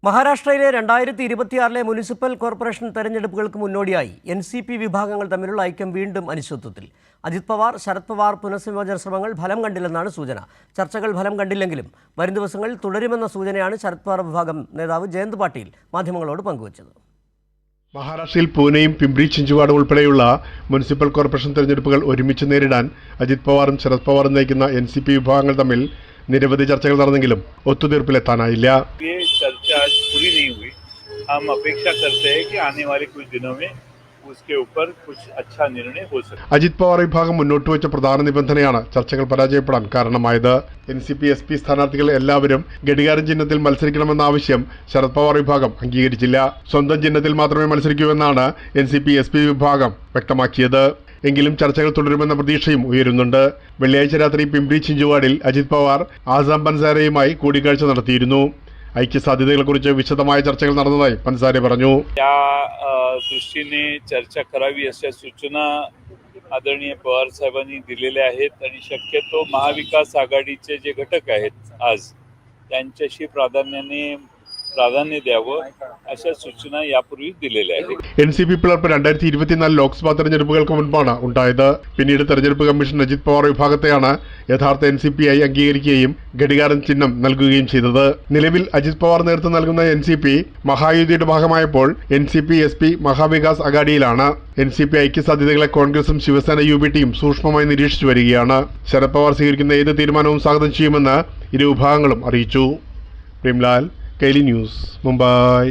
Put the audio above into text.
മഹാരാഷ്ട്രയിലെ 2026 municipal corporation തെരഞ്ഞെടുപ്പുകൾക്ക് മുന്നോടിയായി NCP വിഭാഗങ്ങൾ തമ്മിലുള്ള ഐക്യം വീണ്ടും അനിശ്ചിതത്വത്തിൽ. അജിത് പവാർ, ശരത് പവാർ പുനഃസംയോജന ശ്രമങ്ങൾ ഫലം കണ്ടില്ലെന്നാണ് സൂചന. ചർച്ചകൾ ഫലം കണ്ടില്ലെങ്കിലും വരും ദിവസങ്ങളിൽ തുടരുമെന്ന സൂചനയാണ് ശരത് പവാർ വിഭാഗം നേതാവ് ജയന്ത് പാട്ടീൽ മാധ്യമങ്ങളോട് പങ്കുവച്ചത്. മഹാരാഷ്ട്രയിൽ പൂനെയും പിംപ്രി ചിഞ്ചുവാഡ് ഉൾപ്പെടെയുള്ള മുനിസിപ്പൽ കോർപ്പറേഷൻ തെരഞ്ഞെടുപ്പുകൾ ഒരുമിച്ച് നേരിടാൻ അജിത് പവാറും ശരത് പവാറും നയിക്കുന്ന NCP വിഭാഗങ്ങൾ തമ്മിൽ നിരവധി ചർച്ചകൾ നടന്നെങ്കിലും ഒത്തുതീർപ്പിലെത്താനായില്ല. चर्चा आज पूरी नहीं हुई। हम अपेक्षा करते हैं कि आने वाले कुछ दिनों में उसके ऊपर कुछ अच्छा निर्णय हो सके. അജിത് പവാർ വിഭാഗം മുന്നോട്ട് വെച്ച പ്രധാന നിബന്ധനയാണ് ചർച്ചകൾ പരാജയപ്പെടാൻ കാരണമായത്. NCP SP സ്ഥാനാർത്ഥികൾ എല്ലാവരും ഘടികാരം ചിഹ്നത്തിൽ മത്സരിക്കണമെന്ന ആവശ്യം ശരത് പവാർ വിഭാഗം അംഗീകരിച്ചില്ല. സ്വന്തം ചിഹ്നത്തിൽ മാത്രമേ മത്സരിക്കൂവെന്നാണ് NCP SP വിഭാഗം വ്യക്തമാക്കിയത്. എങ്കിലും ചർച്ചകൾ തുടരുമെന്ന പ്രതീക്ഷയും ഉയരുന്നുണ്ട്. വെള്ളിയാഴ്ച രാത്രി പിംപ്രി ചിഞ്ചുവാഡിൽ അജിത് പവാർ ആസാം പൻസാരയുമായി കൂടിക്കാഴ്ച നടത്തിയിരുന്നു. ഐക്യസാധ്യതകളെക്കുറിച്ച് വിശദമായ ചർച്ചകൾ നടന്നതായി പൻസാരെ പറഞ്ഞു. या दृष्टीने चर्चा करावी अशा सूचना आदरणीय पवार साहेबांनी दिलेल्या आहेत आणि शक्यतो महाविकास आघाडीचे जे घटक आहेत आज त्यांच्याशी प्राधान्य द्यावं अशा सूचना यापूर्वीच दिलेल्या आहेत. NCP പിളർപ്പ് 2024 ലോക്സഭാ തെരഞ്ഞെടുപ്പുകൾക്ക് മുൻപാണ് ഉണ്ടായത്. പിന്നീട് തെരഞ്ഞെടുപ്പ് കമ്മീഷൻ അജിത് പവാർ വിഭാഗത്തെയാണ് യഥാർത്ഥ NCP ആയി അംഗീകരിക്കുകയും ഘടികാരം ചിഹ്നം നൽകുകയും ചെയ്തത്. നിലവിൽ അജിത് പവാർ നേതൃത്വം നൽകുന്ന NCP മഹായുതിയുടെ ഭാഗമായപ്പോൾ NCP SP Maha Vikas അഘാഡിയിലാണ്. NCP ഐക്യസാധ്യതകളെ കോൺഗ്രസും ശിവസേന UBTയും സൂക്ഷ്മമായി നിരീക്ഷിച്ചു വരികയാണ്. ശരത് പവാർ സ്വീകരിക്കുന്ന ഏത് തീരുമാനവും സ്വാഗതം ചെയ്യുമെന്ന് ഇരു വിഭാഗങ്ങളും അറിയിച്ചു. പ്രേംലാൽ, കൈലി ന്യൂസ്, മുംബൈ.